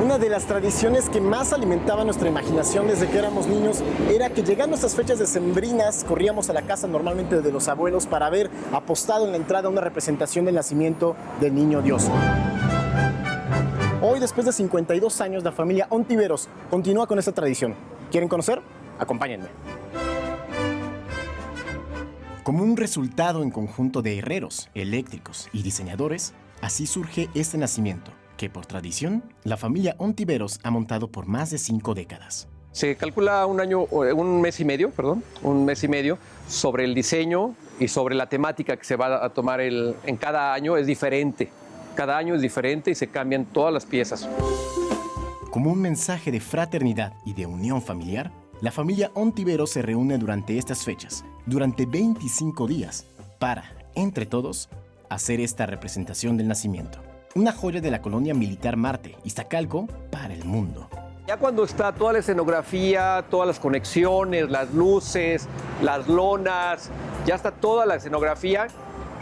Una de las tradiciones que más alimentaba nuestra imaginación desde que éramos niños era que llegando a estas fechas decembrinas corríamos a la casa normalmente de los abuelos para ver apostado en la entrada una representación del nacimiento del niño Dios. Hoy, después de 52 años, la familia Ontiveros continúa con esta tradición. ¿Quieren conocer? Acompáñenme. Como un resultado en conjunto de herreros, eléctricos y diseñadores, así surge este nacimiento, que por tradición, la familia Ontiveros ha montado por más de 5 décadas. Se calcula un mes y medio sobre el diseño y sobre la temática que se va a tomar en cada año es diferente. Cada año es diferente y se cambian todas las piezas. Como un mensaje de fraternidad y de unión familiar, la familia Ontiveros se reúne durante estas fechas, durante 25 días, para, entre todos, hacer esta representación del nacimiento. Una joya de la colonia militar Marte, Iztacalco, para el mundo. Ya cuando está toda la escenografía, todas las conexiones, las luces, las lonas, ya está toda la escenografía,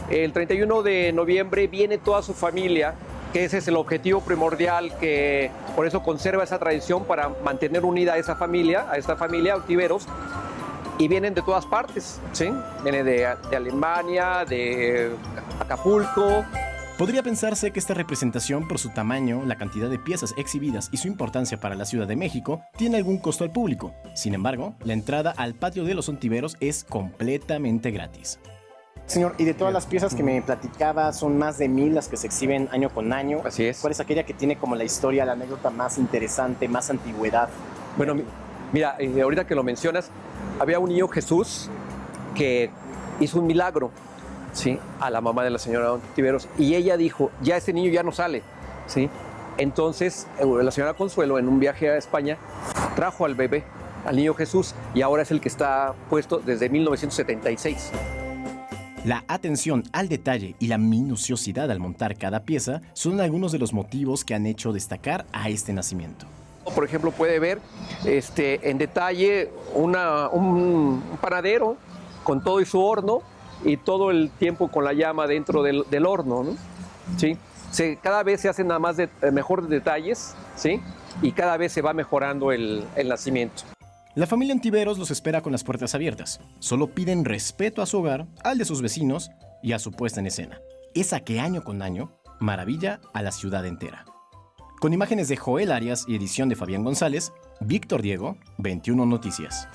el 31 de noviembre viene toda su familia, que ese es el objetivo primordial, que por eso conserva esa tradición para mantener unida a esta familia Ontiveros, y vienen de todas partes, ¿sí? Vienen de Alemania, de Acapulco. Podría pensarse que esta representación, por su tamaño, la cantidad de piezas exhibidas y su importancia para la Ciudad de México, tiene algún costo al público. Sin embargo, la entrada al patio de los Ontiveros es completamente gratis. Señor, y de todas las piezas que me platicaba, son más de 1000 las que se exhiben año con año. Así es. ¿Cuál es aquella que tiene como la historia, la anécdota más interesante, más antigüedad? Bueno, mira, ahorita que lo mencionas, había un niño Jesús que hizo un milagro, ¿sí?, a la mamá de la señora Ontiveros, y ella dijo, ya ese niño ya no sale, ¿sí? Entonces, la señora Consuelo, en un viaje a España, trajo al bebé, al niño Jesús, y ahora es el que está puesto desde 1976. La atención al detalle y la minuciosidad al montar cada pieza son algunos de los motivos que han hecho destacar a este nacimiento. Por ejemplo, puede ver en detalle un panadero con todo y su horno y todo el tiempo con la llama dentro del horno, ¿no? ¿Sí? Cada vez se hacen nada más mejores detalles, ¿sí? Y cada vez se va mejorando el nacimiento. La familia Ontiveros los espera con las puertas abiertas. Solo piden respeto a su hogar, al de sus vecinos y a su puesta en escena. Esa que año con año maravilla a la ciudad entera. Con imágenes de Joel Arias y edición de Fabián González, Víctor Diego, 21 Noticias.